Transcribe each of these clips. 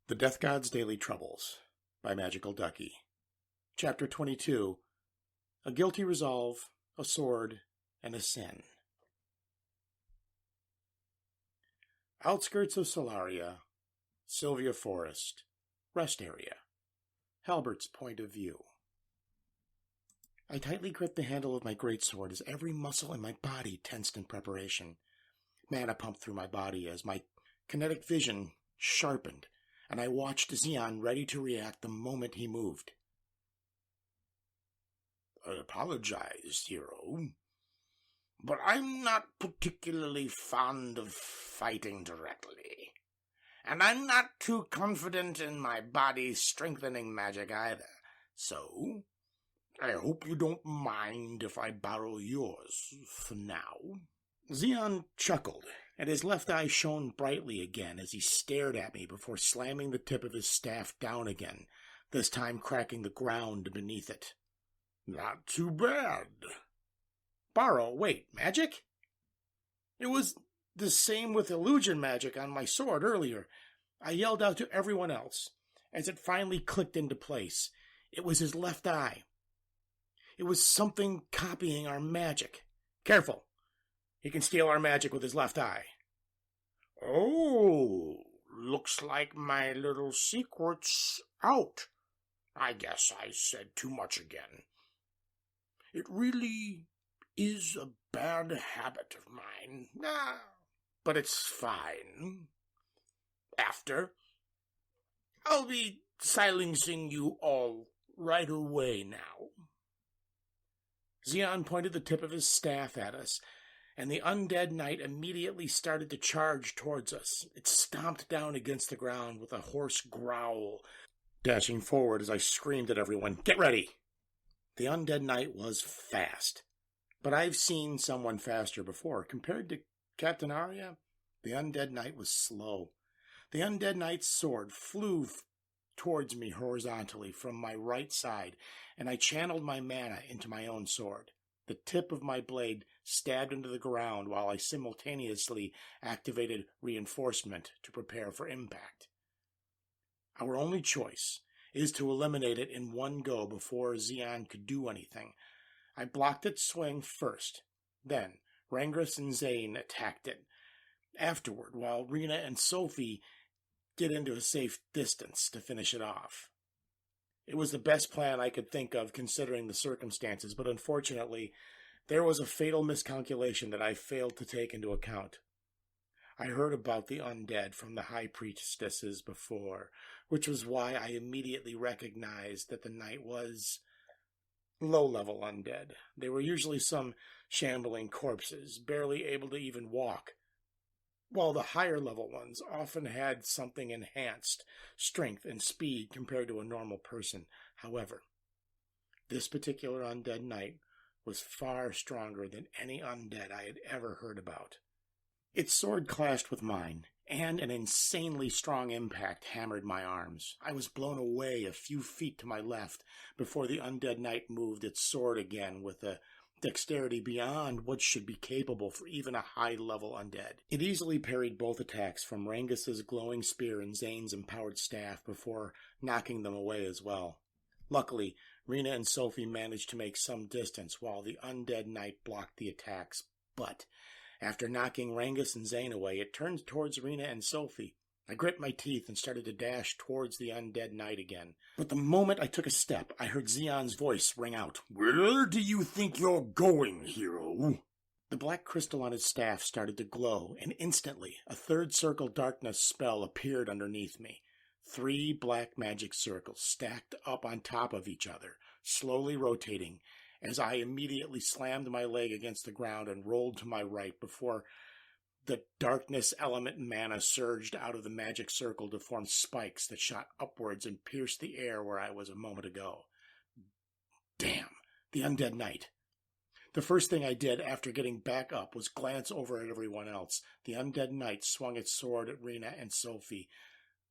The Death God's Daily Troubles by MagicalDucky. Chapter 22. A Guilty Resolve, a Sword, and a Sin. Outskirts of Solaria, Sylvia Forest, Rest Area, Halbert's Point of View. I tightly gripped the handle of my greatsword as every muscle in my body tensed in preparation. Mana pumped through my body as my kinetic vision sharpened, and I watched Xian ready to react the moment he moved. I apologize, hero, but I'm not particularly fond of fighting directly, and I'm not too confident in my body's strengthening magic either, so I hope you don't mind if I borrow yours for now. Xian chuckled, and his left eye shone brightly again as he stared at me before slamming the tip of his staff down again, this time cracking the ground beneath it. Not too bad. Borrow? Wait, magic? It was the same with illusion magic on my sword earlier. I yelled out to everyone else as it finally clicked into place. It was his left eye. It was something copying our magic. Careful. He can steal our magic with his left eye. Oh, looks like my little secret's out. I guess I said too much again. It really is a bad habit of mine. But it's fine. After, I'll be silencing you all right away now. Xian pointed the tip of his staff at us, and the undead knight immediately started to charge towards us. It stomped down against the ground with a hoarse growl, dashing forward as I screamed at everyone, "Get ready!" The undead knight was fast, but I've seen someone faster before. Compared to Captain Arya, the undead knight was slow. The undead knight's sword flew towards me horizontally from my right side, and I channeled my mana into my own sword. The tip of my blade stabbed into the ground while I simultaneously activated reinforcement to prepare for impact. Our only choice is to eliminate it in one go before Xian could do anything. I blocked its swing first. Then Rangus and Zane attacked it afterward, while Rena and Sophie get into a safe distance to finish it off. It was the best plan I could think of considering the circumstances, but unfortunately, there was a fatal miscalculation that I failed to take into account. I heard about the undead from the high priestesses before, which was why I immediately recognized that the knight was low-level undead. They were usually some shambling corpses, barely able to even walk, while the higher-level ones often had something enhanced, strength and speed compared to a normal person. However, this particular undead knight was far stronger than any undead I had ever heard about. Its sword clashed with mine, and an insanely strong impact hammered my arms. I was blown away a few feet to my left before the undead knight moved its sword again with a dexterity beyond what should be capable for even a high-level undead. It easily parried both attacks from Rangus's glowing spear and Zane's empowered staff before knocking them away as well. Luckily, Rena and Sophie managed to make some distance while the undead knight blocked the attacks, but after knocking Rangus and Zane away, it turned towards Rena and Sophie. I gripped my teeth and started to dash towards the undead knight again. But the moment I took a step, I heard Xian's voice ring out. "Where do you think you're going, hero?" The black crystal on his staff started to glow, and instantly a third circle darkness spell appeared underneath me. 3 black magic circles stacked up on top of each other, slowly rotating, as I immediately slammed my leg against the ground and rolled to my right before the darkness element mana surged out of the magic circle to form spikes that shot upwards and pierced the air where I was a moment ago. Damn, the undead knight. The first thing I did after getting back up was glance over at everyone else. The undead knight swung its sword at Rena and Sophie,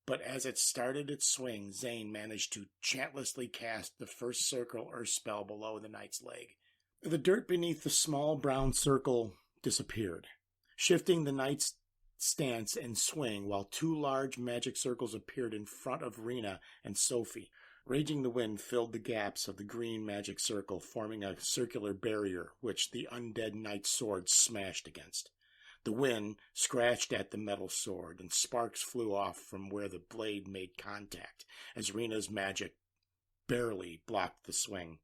but as it started its swing, Zane managed to chantlessly cast the first circle earth spell below the knight's leg. The dirt beneath the small brown circle disappeared, shifting the knight's stance and swing while two large magic circles appeared in front of Rena and Sophie. Raging the wind filled the gaps of the green magic circle, forming a circular barrier which the undead knight's sword smashed against. The wind scratched at the metal sword, and sparks flew off from where the blade made contact, as Rena's magic barely blocked the swing.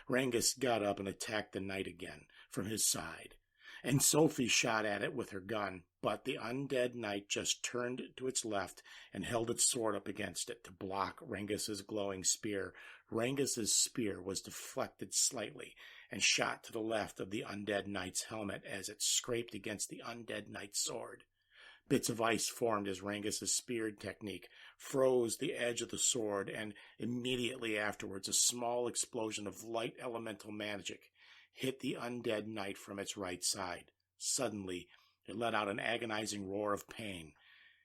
Rangus got up and attacked the knight again from his side, and Sophie shot at it with her gun, but the undead knight just turned to its left and held its sword up against it to block Rangus's glowing spear. Rangus's spear was deflected slightly and shot to the left of the undead knight's helmet as it scraped against the undead knight's sword. Bits of ice formed as Rangus's spear technique froze the edge of the sword, and immediately afterwards a small explosion of light elemental magic hit the undead knight from its right side. Suddenly, it let out an agonizing roar of pain,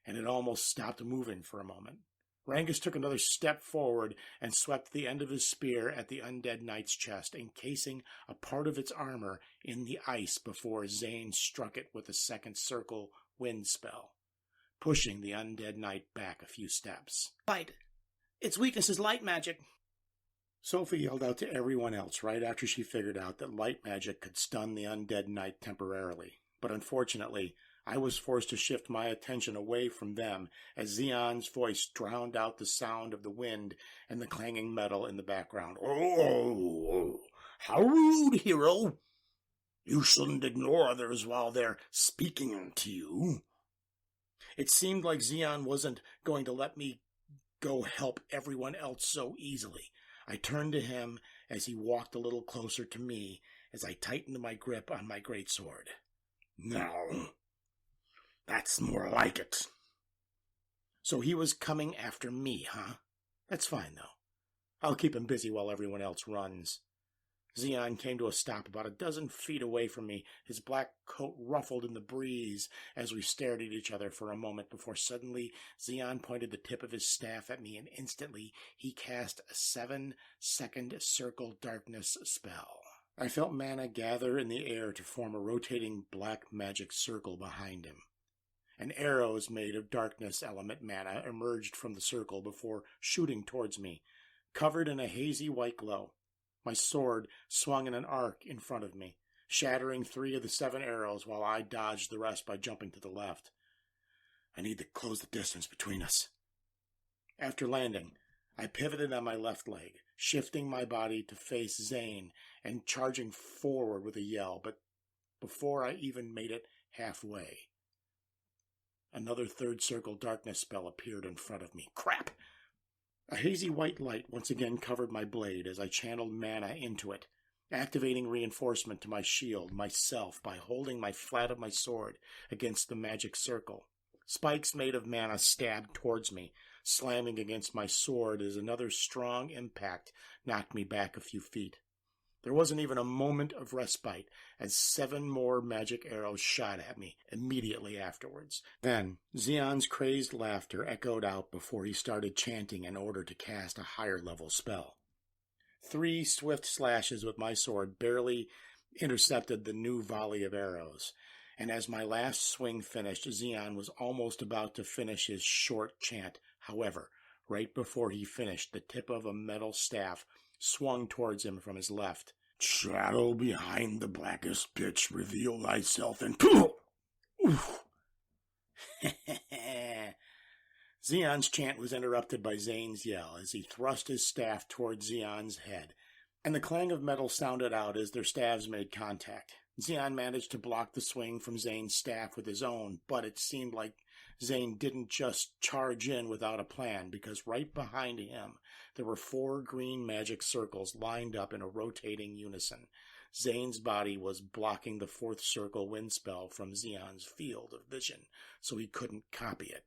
and it almost stopped moving for a moment. Rangus took another step forward and swept the end of his spear at the undead knight's chest, encasing a part of its armor in the ice before Zane struck it with a second circle wind spell, pushing the undead knight back a few steps. Fight! Its weakness is light magic. Sophie yelled out to everyone else right after she figured out that light magic could stun the undead knight temporarily. But unfortunately, I was forced to shift my attention away from them as Xion's voice drowned out the sound of the wind and the clanging metal in the background. Oh, how rude, hero! You shouldn't ignore others while they're speaking to you. It seemed like Xion wasn't going to let me go help everyone else so easily. I turned to him as he walked a little closer to me as I tightened my grip on my greatsword. Now, that's more like it. So he was coming after me, huh? That's fine, though. I'll keep him busy while everyone else runs. Xion came to a stop about a dozen feet away from me, his black coat ruffled in the breeze as we stared at each other for a moment before suddenly Xion pointed the tip of his staff at me, and instantly he cast a 7-second circle darkness spell. I felt mana gather in the air to form a rotating black magic circle behind him. And arrows made of darkness element mana emerged from the circle before shooting towards me, covered in a hazy white glow. My sword swung in an arc in front of me, shattering 3 of the 7 arrows while I dodged the rest by jumping to the left. I need to close the distance between us. After landing, I pivoted on my left leg, shifting my body to face Zane and charging forward with a yell, but before I even made it halfway, another third circle darkness spell appeared in front of me. Crap! A hazy white light once again covered my blade as I channeled mana into it, activating reinforcement to my shield myself by holding my flat of my sword against the magic circle. Spikes made of mana stabbed towards me, slamming against my sword as another strong impact knocked me back a few feet. There wasn't even a moment of respite as 7 more magic arrows shot at me immediately afterwards. Then, Xion's crazed laughter echoed out before he started chanting in order to cast a higher-level spell. 3 swift slashes with my sword barely intercepted the new volley of arrows, and as my last swing finished, Xion was almost about to finish his short chant. However, right before he finished, the tip of a metal staff swung towards him from his left. Shadow behind the blackest pitch, reveal thyself and... Xion's chant was interrupted by Zane's yell as he thrust his staff towards Xion's head, and the clang of metal sounded out as their staves made contact. Xion managed to block the swing from Zane's staff with his own, but it seemed like Zane didn't just charge in without a plan, because right behind him there were 4 green magic circles lined up in a rotating unison. Zane's body was blocking the 4th circle wind spell from Xion's field of vision, so he couldn't copy it.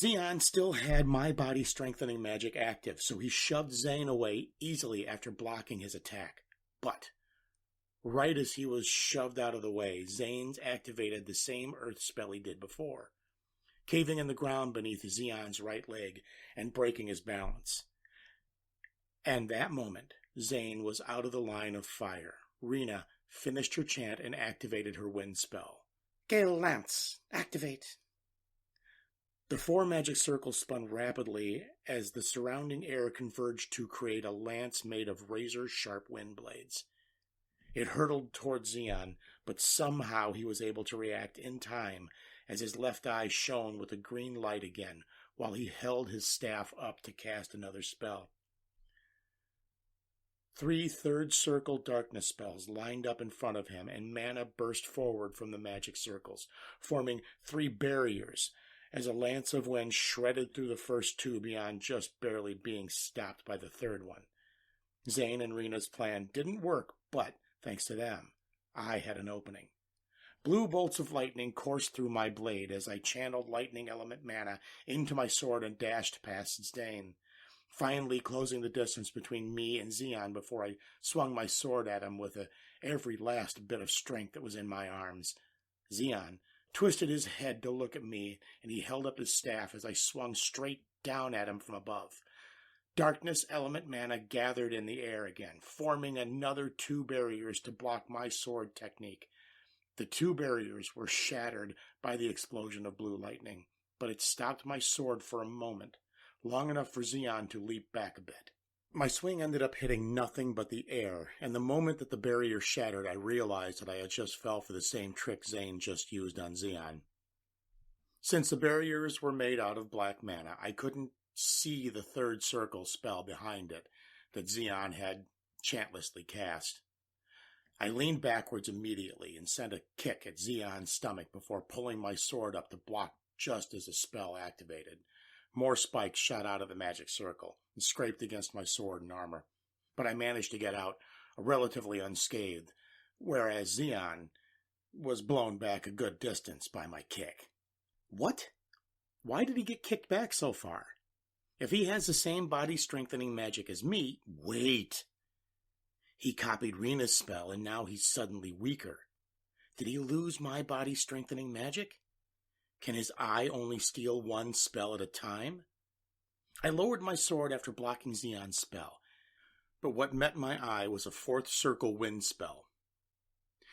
Xion still had my body strengthening magic active, so he shoved Zane away easily after blocking his attack. But right as he was shoved out of the way, Zane's activated the same earth spell he did before, caving in the ground beneath Xion's right leg and breaking his balance. And that moment, Zane was out of the line of fire. Rena finished her chant and activated her wind spell. Gale Lance, activate. The 4 magic circles spun rapidly as the surrounding air converged to create a lance made of razor-sharp wind blades. It hurtled toward Xeon, but somehow he was able to react in time as his left eye shone with a green light again while he held his staff up to cast another spell. 3 third circle darkness spells lined up in front of him, and mana burst forward from the magic circles, forming 3 barriers as a lance of wind shredded through the first 2 beyond just barely being stopped by the third one. Zane and Rena's plan didn't work, but thanks to them, I had an opening. Blue bolts of lightning coursed through my blade as I channeled lightning element mana into my sword and dashed past Zane, finally closing the distance between me and Xeon before I swung my sword at him with every last bit of strength that was in my arms. Xeon twisted his head to look at me, and he held up his staff as I swung straight down at him from above. Darkness element mana gathered in the air again, forming another 2 barriers to block my sword technique. The 2 barriers were shattered by the explosion of blue lightning, but it stopped my sword for a moment, long enough for Xeon to leap back a bit. My swing ended up hitting nothing but the air, and the moment that the barrier shattered, I realized that I had just fell for the same trick Zane just used on Xeon. Since the barriers were made out of black mana, I couldn't see the third circle spell behind it that Xeon had chantlessly cast. I leaned backwards immediately and sent a kick at Xeon's stomach before pulling my sword up to block just as the spell activated. More spikes shot out of the magic circle and scraped against my sword and armor, but I managed to get out relatively unscathed, whereas Xeon was blown back a good distance by my kick. What? Why did he get kicked back so far? If he has the same body-strengthening magic as me, wait! He copied Rena's spell, and now he's suddenly weaker. Did he lose my body-strengthening magic? Can his eye only steal 1 spell at a time? I lowered my sword after blocking Xeon's spell, but what met my eye was a 4th circle wind spell.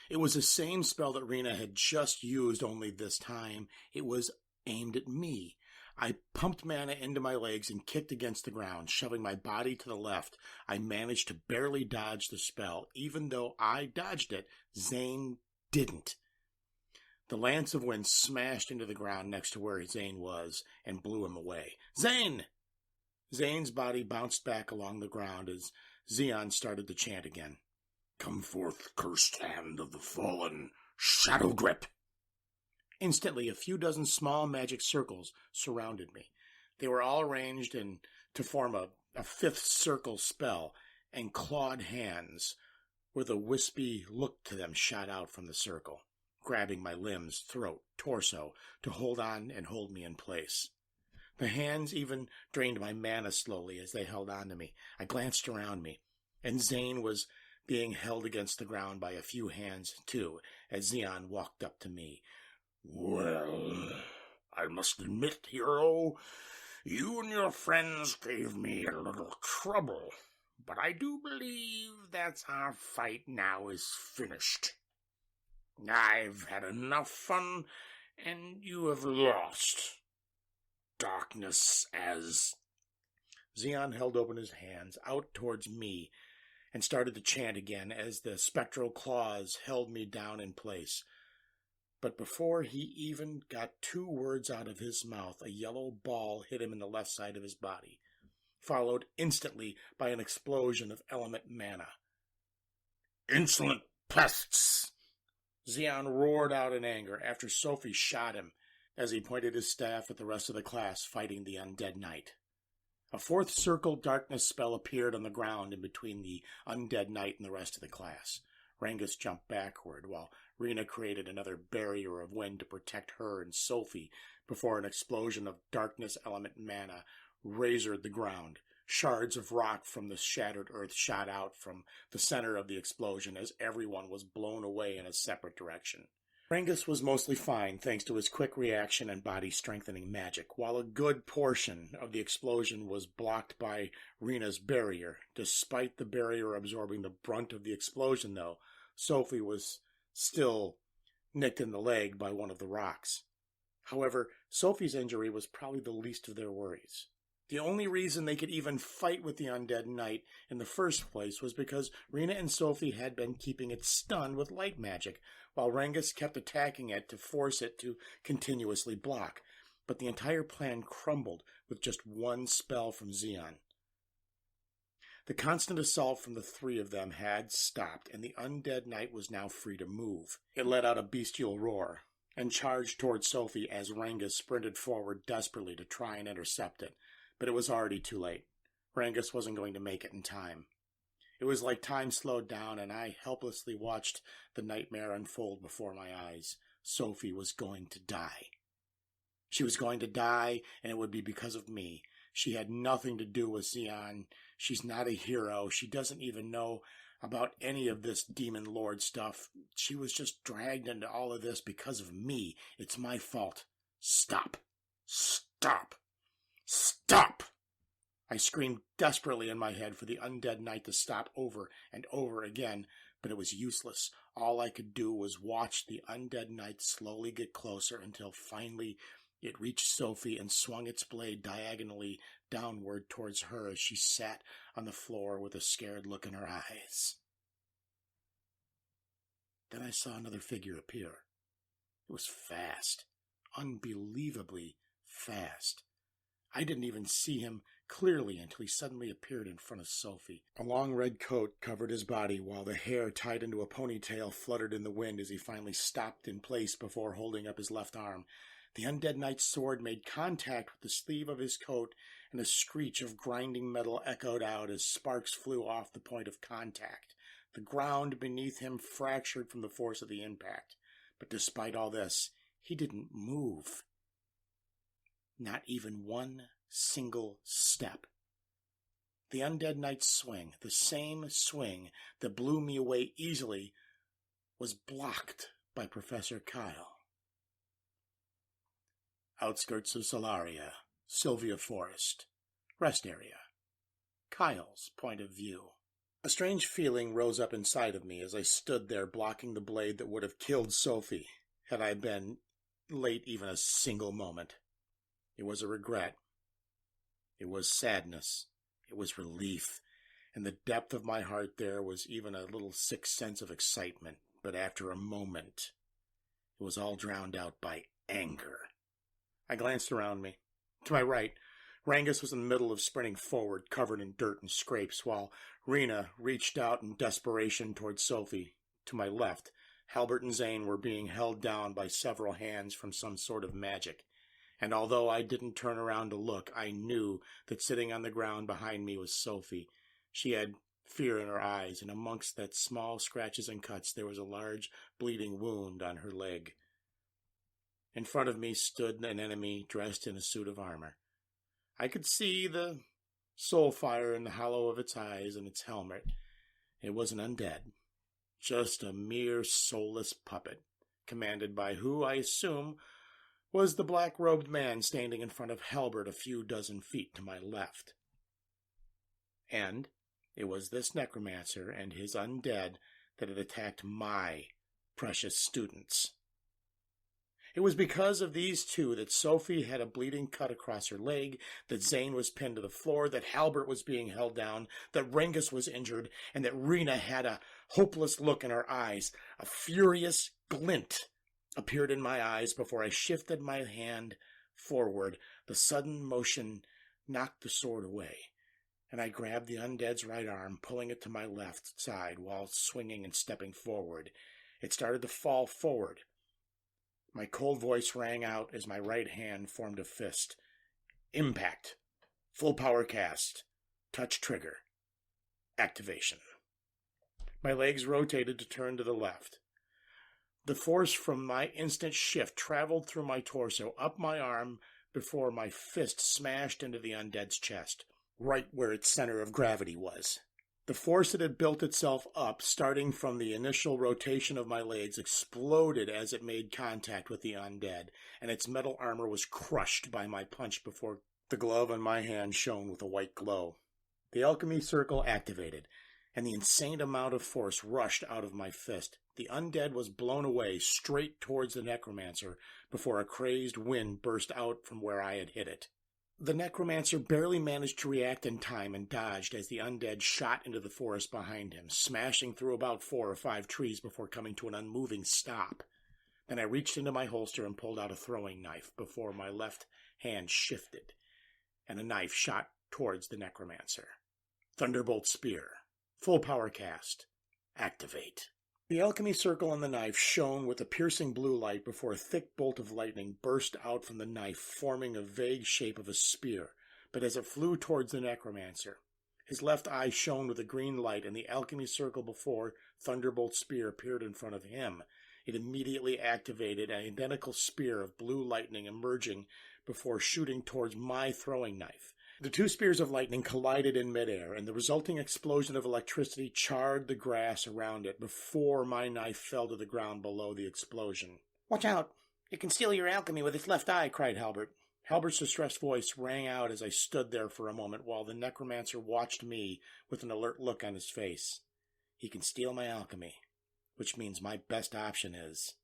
It was the same spell that Rena had just used, only this time it was aimed at me. I pumped mana into my legs and kicked against the ground, shoving my body to the left. I managed to barely dodge the spell. Even though I dodged it, Zane didn't. The lance of wind smashed into the ground next to where Zane was and blew him away. Zane! Zane's body bounced back along the ground as Xeon started to chant again. Come forth, cursed hand of the fallen, shadow grip! Instantly, a few dozen small magic circles surrounded me. They were all arranged to form a 5th circle spell, and clawed hands with a wispy look to them shot out from the circle, grabbing my limbs, throat, torso to hold on and hold me in place. The hands even drained my mana slowly as they held on to me. I glanced around me, and Zane was being held against the ground by a few hands, too, as Xeon walked up to me. Well, I must admit, hero, you and your friends gave me a little trouble, but I do believe that our fight now is finished. I've had enough fun, and you have lost. Darkness as... Xeon held open his hands out towards me and started to chant again as the spectral claws held me down in place. But before he even got 2 words out of his mouth, a yellow ball hit him in the left side of his body, followed instantly by an explosion of element mana. Insolent pests! Xeon roared out in anger after Sophie shot him as he pointed his staff at the rest of the class fighting the undead knight. A 4th circle darkness spell appeared on the ground in between the undead knight and the rest of the class. Rangus jumped backward, while Rena created another barrier of wind to protect her and Sophie before an explosion of darkness element mana razored the ground. Shards of rock from the shattered earth shot out from the center of the explosion as everyone was blown away in a separate direction. Rangus was mostly fine thanks to his quick reaction and body-strengthening magic, while a good portion of the explosion was blocked by Rena's barrier. Despite the barrier absorbing the brunt of the explosion, though, Sophie was still nicked in the leg by one of the rocks. However, Sophie's injury was probably the least of their worries. The only reason they could even fight with the undead knight in the first place was because Rena and Sophie had been keeping it stunned with light magic, while Rengus kept attacking it to force it to continuously block. But the entire plan crumbled with just one spell from Xeon. The constant assault from the three of them had stopped, and the undead knight was now free to move. It let out a bestial roar and charged toward Sophie as Rengus sprinted forward desperately to try and intercept it. But it was already too late. Rengus wasn't going to make it in time. It was like time slowed down, and I helplessly watched the nightmare unfold before my eyes. Sophie was going to die. She was going to die, and it would be because of me. She had nothing to do with Xeon. She's not a hero. She doesn't even know about any of this demon lord stuff. She was just dragged into all of this because of me. It's my fault. Stop. Stop. Stop! I screamed desperately in my head for the undead knight to stop over and over again, but it was useless. All I could do was watch the undead knight slowly get closer until finally it reached Sophie and swung its blade diagonally downward towards her as she sat on the floor with a scared look in her eyes. Then I saw another figure appear. It was fast, unbelievably fast. I didn't even see him clearly until he suddenly appeared in front of Sophie. A long red coat covered his body, while the hair tied into a ponytail fluttered in the wind as he finally stopped in place before holding up his left arm. The undead knight's sword made contact with the sleeve of his coat, and a screech of grinding metal echoed out as sparks flew off the point of contact. The ground beneath him fractured from the force of the impact. But despite all this, he didn't move. Not even one single step. The undead knight's swing, the same swing that blew me away easily, was blocked by Professor Kyle. Outskirts of Solaria, Sylvia Forest, rest area. Kyle's point of view. A strange feeling rose up inside of me as I stood there blocking the blade that would have killed Sophie had I been late even a single moment. It was a regret. It was sadness. It was relief. In the depth of my heart there was even a little sick sense of excitement. But after a moment, it was all drowned out by anger. I glanced around me. To my right, Rengus was in the middle of sprinting forward, covered in dirt and scrapes, while Rena reached out in desperation towards Sophie. To my left, Halbert and Zane were being held down by several hands from some sort of magic. And although I didn't turn around to look, I knew that sitting on the ground behind me was Sophie. She had fear in her eyes, and amongst that small scratches and cuts there was a large bleeding wound on her leg. In front of me stood an enemy dressed in a suit of armor. I could see the soul fire in the hollow of its eyes and its helmet. It wasn't undead, just a mere soulless puppet, commanded by who, I assume, was the black-robed man standing in front of Halbert a few dozen feet to my left. And it was this necromancer and his undead that had attacked my precious students. It was because of these two that Sophie had a bleeding cut across her leg, that Zane was pinned to the floor, that Halbert was being held down, that Rengus was injured, and that Rena had a hopeless look in her eyes. A furious glint appeared in my eyes before I shifted my hand forward. The sudden motion knocked the sword away, and I grabbed the undead's right arm, pulling it to my left side while swinging and stepping forward. It started to fall forward. My cold voice rang out as my right hand formed a fist. Impact. Full power cast. Touch trigger. Activation. My legs rotated to turn to the left. The force from my instant shift traveled through my torso, up my arm, before my fist smashed into the undead's chest, right where its center of gravity was. The force that had built itself up, starting from the initial rotation of my legs, exploded as it made contact with the undead, and its metal armor was crushed by my punch before the glove on my hand shone with a white glow. The alchemy circle activated, and the insane amount of force rushed out of my fist, The undead was blown away straight towards the necromancer before a crazed wind burst out from where I had hit it. The necromancer barely managed to react in time and dodged as the undead shot into the forest behind him, smashing through about 4 or 5 trees before coming to an unmoving stop. Then I reached into my holster and pulled out a throwing knife before my left hand shifted, and a knife shot towards the necromancer. Thunderbolt Spear. Full power cast. Activate. The alchemy circle on the knife shone with a piercing blue light before a thick bolt of lightning burst out from the knife, forming a vague shape of a spear. But as it flew towards the necromancer, his left eye shone with a green light, and the alchemy circle before Thunderbolt Spear appeared in front of him. It immediately activated an identical spear of blue lightning emerging before shooting towards my throwing knife. The 2 spears of lightning collided in midair, and the resulting explosion of electricity charred the grass around it before my knife fell to the ground below the explosion. Watch out! It can steal your alchemy with its left eye, cried Halbert. Halbert's distressed voice rang out as I stood there for a moment while the necromancer watched me with an alert look on his face. He can steal my alchemy, which means my best option is...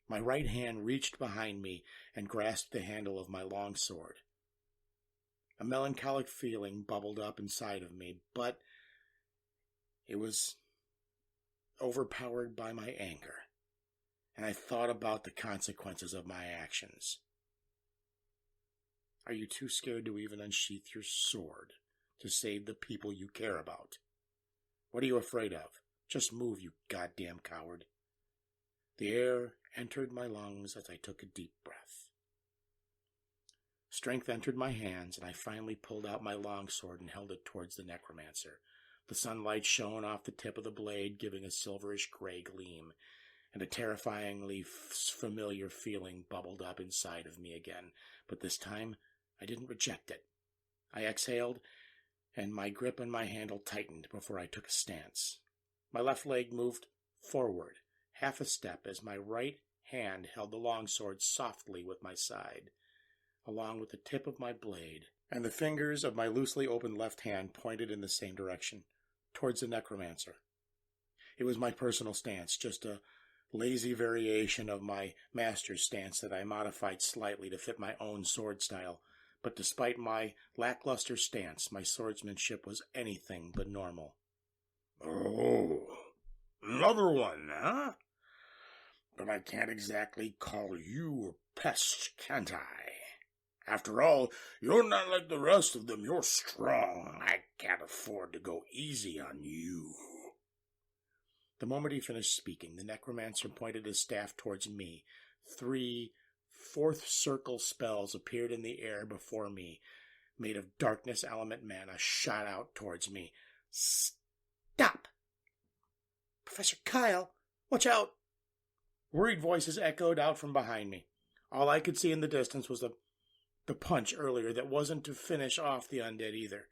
My right hand reached behind me and grasped the handle of my longsword. A melancholic feeling bubbled up inside of me, but it was overpowered by my anger, and I thought about the consequences of my actions. Are you too scared to even unsheath your sword to save the people you care about? What are you afraid of? Just move, you goddamn coward. The air entered my lungs as I took a deep breath. Strength entered my hands, and I finally pulled out my longsword and held it towards the necromancer. The sunlight shone off the tip of the blade, giving a silverish gray gleam, and a terrifyingly familiar feeling bubbled up inside of me again, but this time I didn't reject it. I exhaled, and my grip on my handle tightened before I took a stance. My left leg moved forward, half a step, as my right hand held the longsword softly with my side, along with the tip of my blade, and the fingers of my loosely opened left hand pointed in the same direction, towards the necromancer. It was my personal stance, just a lazy variation of my master's stance that I modified slightly to fit my own sword style, but despite my lackluster stance, my swordsmanship was anything but normal. Oh, another one, huh? But I can't exactly call you a pest, can't I? After all, you're not like the rest of them. You're strong. I can't afford to go easy on you. The moment he finished speaking, the necromancer pointed his staff towards me. 3 fourth circle spells appeared in the air before me, made of darkness element mana, shot out towards me. Stop! Professor Kyle, watch out! Worried voices echoed out from behind me. All I could see in the distance was the punch earlier that wasn't to finish off the undead either.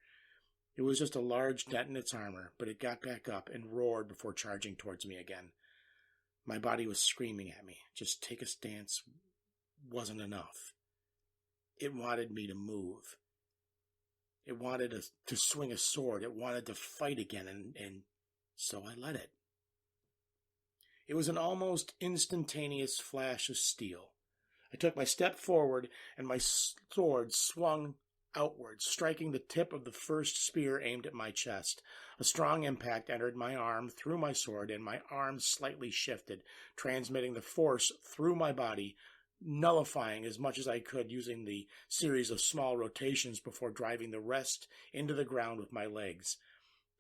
It was just a large dent in its armor, but it got back up and roared before charging towards me again. My body was screaming at me. Just take a stance wasn't enough. It wanted me to move. It wanted to swing a sword. It wanted to fight again, and so I let it. It was an almost instantaneous flash of steel. I took my step forward, and my sword swung outwards, striking the tip of the first spear aimed at my chest. A strong impact entered my arm through my sword, and my arm slightly shifted, transmitting the force through my body, nullifying as much as I could using the series of small rotations before driving the rest into the ground with my legs.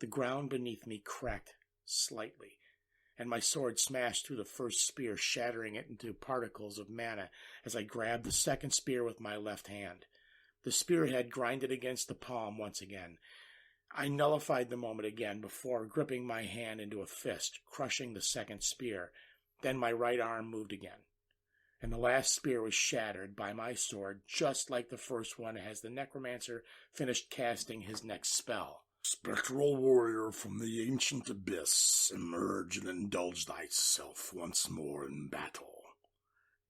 The ground beneath me cracked slightly, and my sword smashed through the first spear, shattering it into particles of mana as I grabbed the second spear with my left hand. The spearhead grinded against the palm once again. I nullified the moment again before gripping my hand into a fist, crushing the second spear. Then my right arm moved again, and the last spear was shattered by my sword, just like the first one as the necromancer finished casting his next spell. Spectral warrior from the ancient abyss, emerge and indulge thyself once more in battle.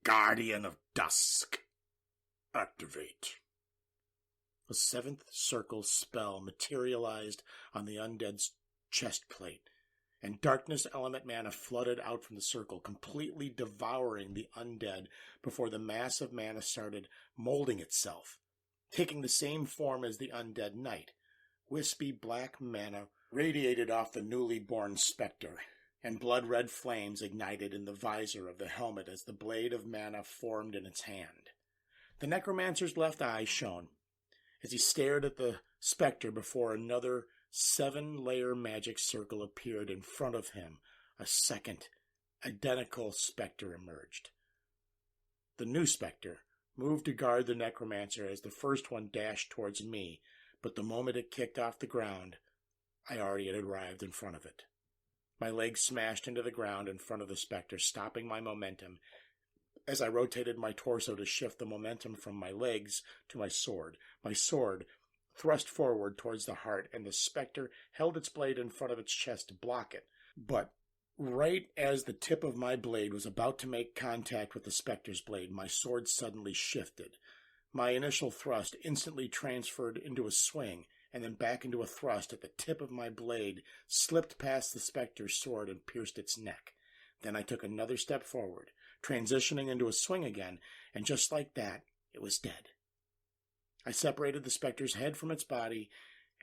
Guardian of Dusk, activate. A 7th circle spell materialized on the undead's chest plate. and darkness element mana flooded out from the circle, completely devouring the undead before the mass of mana started molding itself, taking the same form as the undead knight. Wispy black mana radiated off the newly born spectre, and blood-red flames ignited in the visor of the helmet as the blade of mana formed in its hand. The necromancer's left eye shone as he stared at the spectre before another 7-layer magic circle appeared in front of him. A second, identical spectre emerged. The new spectre moved to guard the necromancer as the first one dashed towards me, but the moment it kicked off the ground, I already had arrived in front of it. My legs smashed into the ground in front of the spectre, stopping my momentum as I rotated my torso to shift the momentum from my legs to my sword. My sword thrust forward towards the heart, and the spectre held its blade in front of its chest to block it. But right as the tip of my blade was about to make contact with the spectre's blade, my sword suddenly shifted. My initial thrust instantly transferred into a swing, and then back into a thrust at the tip of my blade, slipped past the spectre's sword and pierced its neck. Then I took another step forward, transitioning into a swing again, and just like that, it was dead. I separated the spectre's head from its body,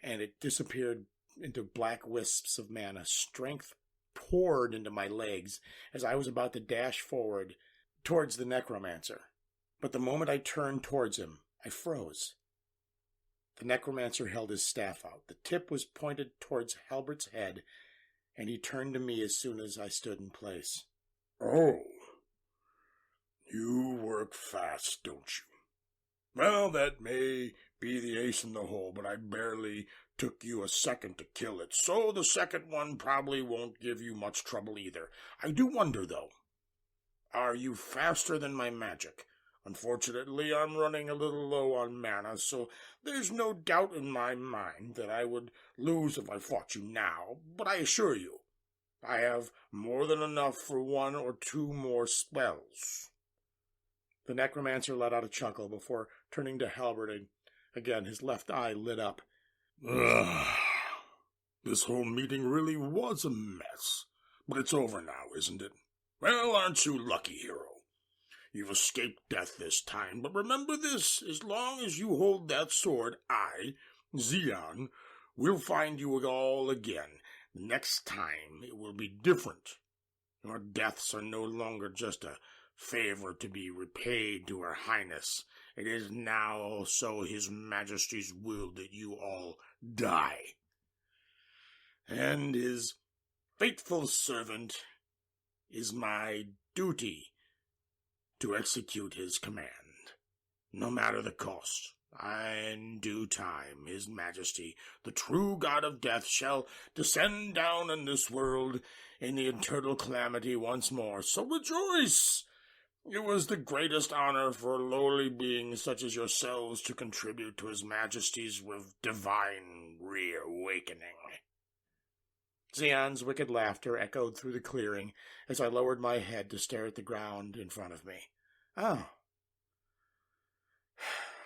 and it disappeared into black wisps of mana. Strength poured into my legs as I was about to dash forward towards the necromancer. But the moment I turned towards him, I froze. The necromancer held his staff out. The tip was pointed towards Halbert's head, and he turned to me as soon as I stood in place. "Oh, you work fast, don't you? Well, that may be the ace in the hole, but I barely took you a second to kill it, so the second one probably won't give you much trouble either. I do wonder, though, are you faster than my magic? Unfortunately, I'm running a little low on mana, so there's no doubt in my mind that I would lose if I fought you now, but I assure you, I have more than enough for 1 or 2 more spells." The necromancer let out a chuckle before turning to Halbert again. His left eye lit up. This whole meeting really was a mess, but it's over now, isn't it? Well, aren't you lucky, hero? You've escaped death this time, but remember this, as long as you hold that sword, I, Xeon, will find you all again. Next time it will be different. Your deaths are no longer just a favor to be repaid to Her Highness. It is now also His Majesty's will that you all die. And his faithful servant is my duty to execute his command, no matter the cost. In due time, His Majesty, the true God of death, shall descend down in this world in the eternal calamity once more. So rejoice! It was the greatest honor for lowly beings such as yourselves to contribute to His Majesty's divine reawakening. Xeon's wicked laughter echoed through the clearing as I lowered my head to stare at the ground in front of me. Oh.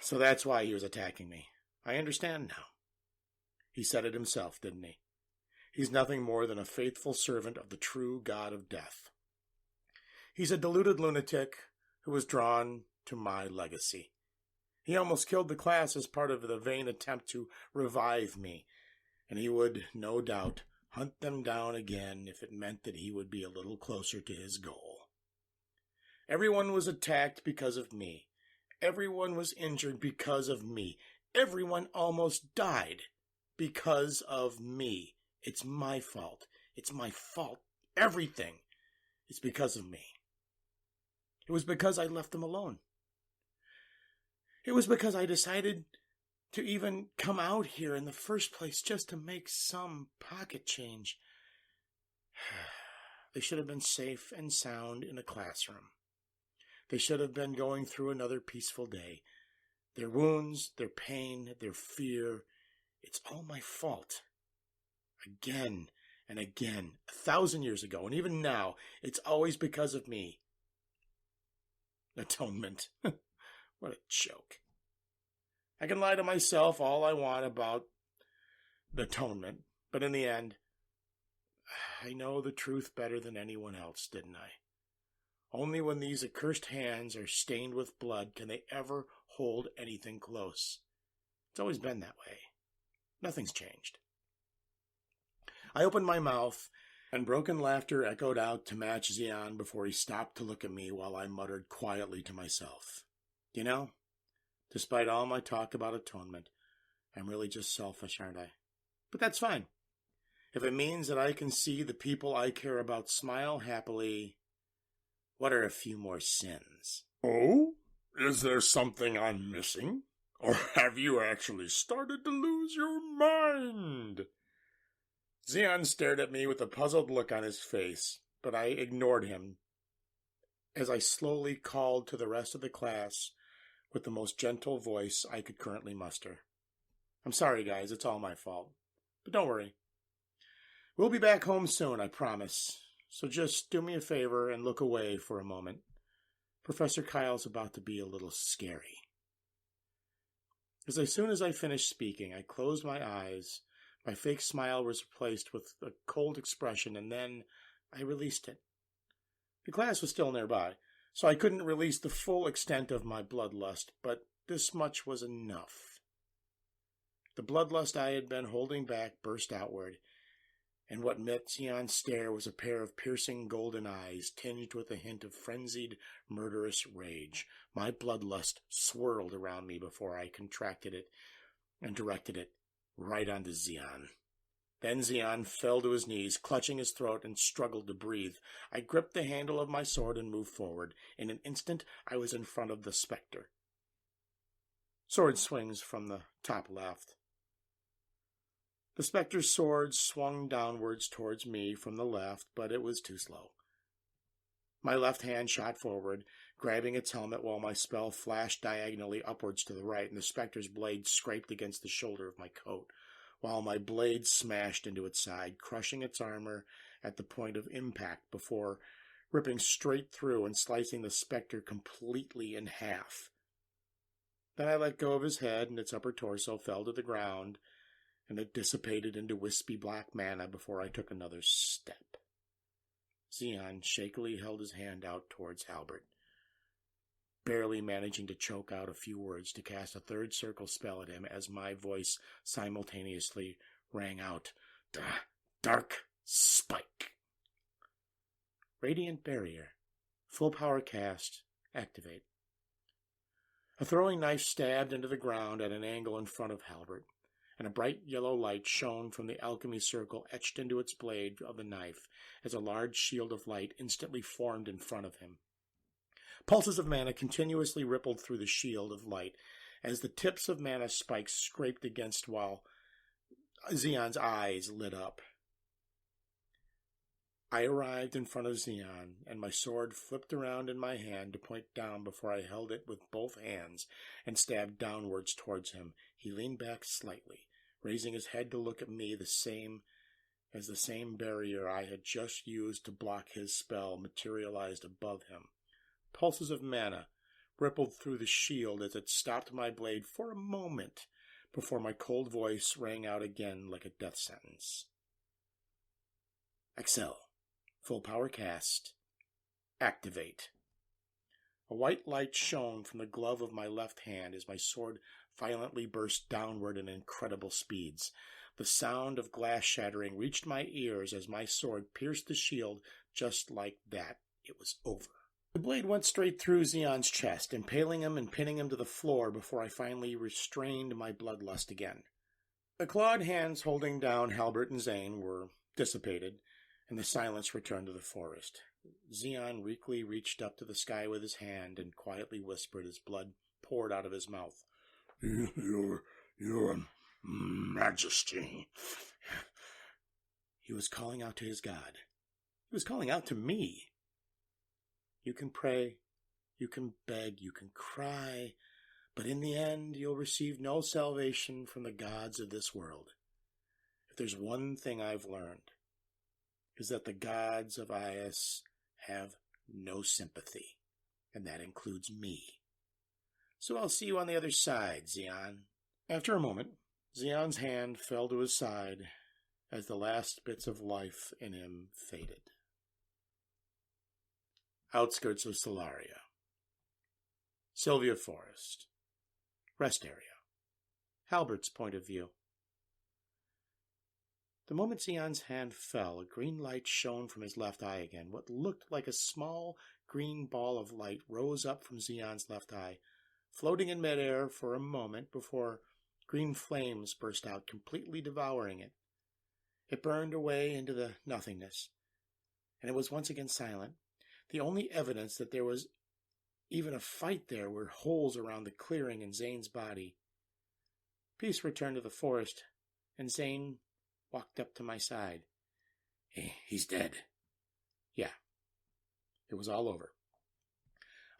So that's why he was attacking me. I understand now. He said it himself, didn't he? He's nothing more than a faithful servant of the true God of death. He's a deluded lunatic who was drawn to my legacy. He almost killed the class as part of the vain attempt to revive me, and he would, no doubt, hunt them down again if it meant that he would be a little closer to his goal. Everyone was attacked because of me. Everyone was injured because of me. Everyone almost died because of me. It's my fault. It's my fault. Everything is because of me. It was because I left them alone. It was because I decided to even come out here in the first place just to make some pocket change. They should have been safe and sound in a classroom. They should have been going through another peaceful day. Their wounds, their pain, their fear, it's all my fault. Again and again, 1,000 years ago, and even now, it's always because of me. Atonement. What a joke. I can lie to myself all I want about the atonement, but in the end, I know the truth better than anyone else, didn't I? Only when these accursed hands are stained with blood can they ever hold anything close. It's always been that way. Nothing's changed. I opened my mouth, and broken laughter echoed out to match Xian before he stopped to look at me while I muttered quietly to myself. You know, despite all my talk about atonement, I'm really just selfish, aren't I? But that's fine. If it means that I can see the people I care about smile happily, what are a few more sins? Oh? Is there something I'm missing? Or have you actually started to lose your mind? Xian stared at me with a puzzled look on his face, but I ignored him as I slowly called to the rest of the class with the most gentle voice I could currently muster. I'm sorry, guys, it's all my fault. But don't worry. We'll be back home soon, I promise. So just do me a favor and look away for a moment. Professor Kyle's about to be a little scary. As soon as I finished speaking, I closed my eyes. My fake smile was replaced with a cold expression, and then I released it. The class was still nearby, so I couldn't release the full extent of my bloodlust, but this much was enough. The bloodlust I had been holding back burst outward, and what met Xian's stare was a pair of piercing golden eyes tinged with a hint of frenzied, murderous rage. My bloodlust swirled around me before I contracted it and directed it right onto Xian. Then Xian fell to his knees, clutching his throat, and struggled to breathe. I gripped the handle of my sword and moved forward. In an instant, I was in front of the specter. Sword swings from the top left. The specter's sword swung downwards towards me from the left, but it was too slow. My left hand shot forward, grabbing its helmet while my spell flashed diagonally upwards to the right, and the specter's blade scraped against the shoulder of my coat, while my blade smashed into its side, crushing its armor at the point of impact before ripping straight through and slicing the specter completely in half. Then I let go of his head, and its upper torso fell to the ground, and it dissipated into wispy black mana before I took another step. Xian shakily held his hand out towards Halbert, barely managing to choke out a few words to cast a third circle spell at him as my voice simultaneously rang out, Dark Spike. Radiant Barrier. Full power cast. Activate. A throwing knife stabbed into the ground at an angle in front of Halbert, and a bright yellow light shone from the alchemy circle etched into its blade of the knife as a large shield of light instantly formed in front of him. Pulses of mana continuously rippled through the shield of light as the tips of mana spikes scraped against while Xian's eyes lit up. I arrived in front of Xian, and my sword flipped around in my hand to point down before I held it with both hands and stabbed downwards towards him. He leaned back slightly, raising his head to look at me the same barrier I had just used to block his spell materialized above him. Pulses of mana rippled through the shield as it stopped my blade for a moment before my cold voice rang out again like a death sentence. Excel. Full power cast. Activate. A white light shone from the glove of my left hand as my sword violently burst downward at incredible speeds. The sound of glass shattering reached my ears as my sword pierced the shield just like that. It was over. The blade went straight through Xian's chest, impaling him and pinning him to the floor before I finally restrained my bloodlust again. The clawed hands holding down Halbert and Zane were dissipated, and the silence returned to the forest. Xian weakly reached up to the sky with his hand and quietly whispered as blood poured out of his mouth. Your Majesty. He was calling out to his god. He was calling out to me. You can pray, you can beg, you can cry, but in the end you'll receive no salvation from the gods of this world. If there's one thing I've learned, is that the gods of Ias have no sympathy, and that includes me. So I'll see you on the other side, Xian. After a moment, Xian's hand fell to his side, as the last bits of life in him faded. Outskirts of Solaria. Sylvia Forest. Rest area. Halbert's point of view. The moment Xion's hand fell, a green light shone from his left eye again. What looked like a small green ball of light rose up from Xion's left eye, floating in midair for a moment before green flames burst out, completely devouring it. It burned away into the nothingness, and it was once again silent. The only evidence that there was even a fight there were holes around the clearing in Zane's body. Peace returned to the forest, and Zane walked up to my side. He's dead. Yeah. It was all over.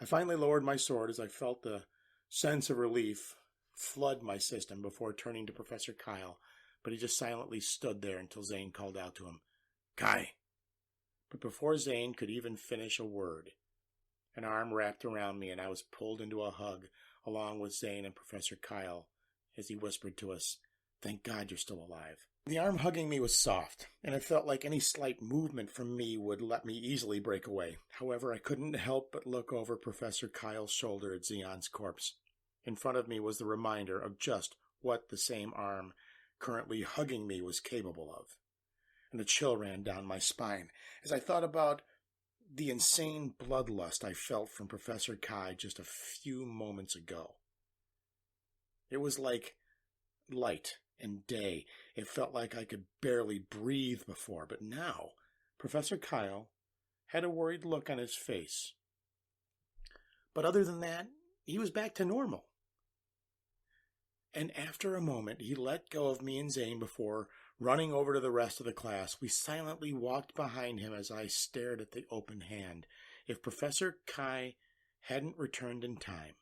I finally lowered my sword as I felt the sense of relief flood my system before turning to Professor Kyle, but he just silently stood there until Zane called out to him, "Kai!" But before Zane could even finish a word, an arm wrapped around me and I was pulled into a hug along with Zane and Professor Kyle as he whispered to us, "Thank God you're still alive." The arm hugging me was soft, and it felt like any slight movement from me would let me easily break away. However, I couldn't help but look over Professor Kyle's shoulder at Xion's corpse. In front of me was the reminder of just what the same arm currently hugging me was capable of. And a chill ran down my spine as I thought about the insane bloodlust I felt from Professor Kai just a few moments ago. It was like light and day. It felt like I could barely breathe before, but now Professor Kyle had a worried look on his face. But other than that, he was back to normal. And after a moment, he let go of me and Zane before running over to the rest of the class. We silently walked behind him as I stared at the open hand. If Professor Kai hadn't returned in time,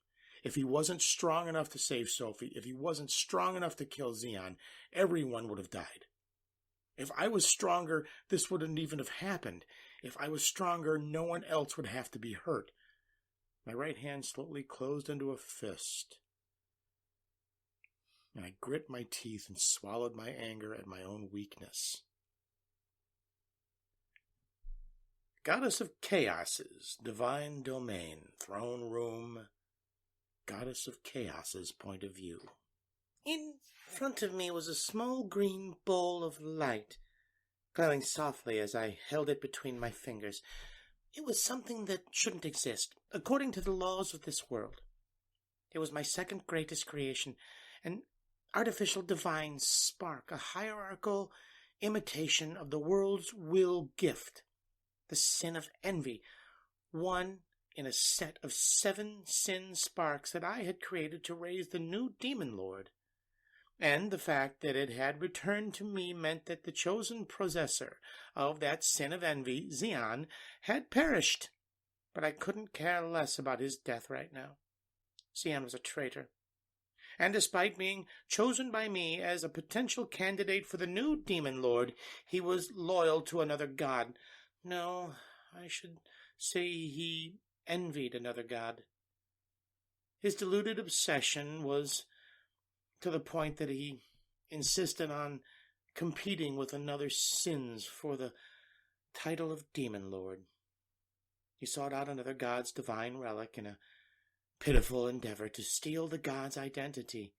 if he wasn't strong enough to save Sophie, if he wasn't strong enough to kill Xion, everyone would have died. If I was stronger, this wouldn't even have happened. If I was stronger, no one else would have to be hurt. My right hand slowly closed into a fist, and I grit my teeth and swallowed my anger at my own weakness. Goddess of Chaos's divine domain, throne room, Goddess of Chaos's point of view. In front of me was a small green ball of light, glowing softly as I held it between my fingers. It was something that shouldn't exist, according to the laws of this world. It was my second greatest creation, an artificial divine spark, a hierarchical imitation of the world's will gift, the sin of envy, one in a set of 7 sin sparks that I had created to raise the new demon lord. And the fact that it had returned to me meant that the chosen possessor of that sin of envy, Xion, had perished. But I couldn't care less about his death right now. Xion was a traitor. And despite being chosen by me as a potential candidate for the new demon lord, he was loyal to another god. No, I should say he envied another god. His deluded obsession was to the point that he insisted on competing with another sins for the title of demon lord. He sought out another god's divine relic in a pitiful endeavor to steal the god's identity.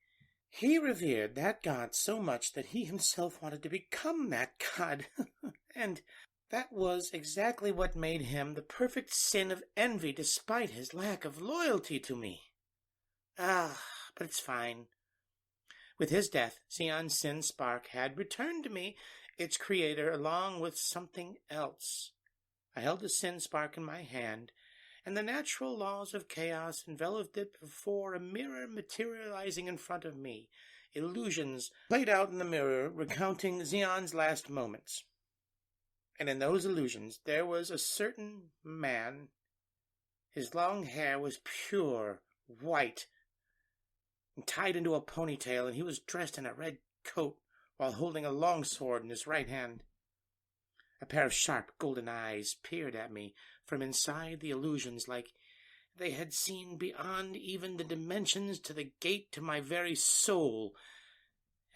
He revered that god so much that he himself wanted to become that god. And that was exactly what made him the perfect sin of envy, despite his lack of loyalty to me. But it's fine. With his death, Xion's sin spark had returned to me, its creator, along with something else. I held the sin spark in my hand, and the natural laws of chaos enveloped it before a mirror materializing in front of me. Illusions played out in the mirror, recounting Xion's last moments. And in those illusions there was a certain man. His long hair was pure white and tied into a ponytail, and he was dressed in a red coat while holding a long sword in his right hand. A pair of sharp golden eyes peered at me from inside the illusions like they had seen beyond even the dimensions to the gate to my very soul.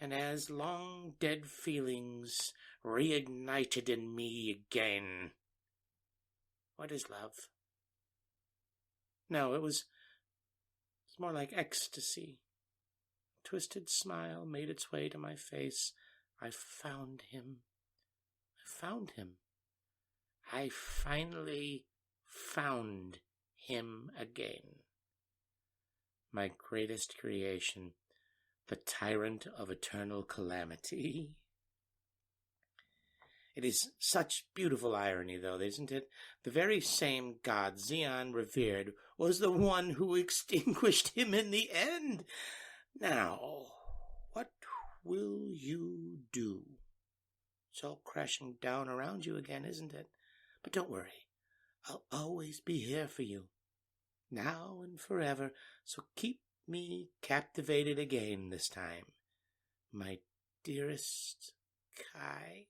and as long-dead feelings reignited in me again. What is love? No, it was more like ecstasy. A twisted smile made its way to my face. I found him. I finally found him again. My greatest creation, the tyrant of eternal calamity. It is such beautiful irony, though, isn't it? The very same god Xeon revered was the one who extinguished him in the end. Now, what will you do? It's all crashing down around you again, isn't it? But don't worry. I'll always be here for you, now and forever, so keep me captivated again this time, my dearest Kai.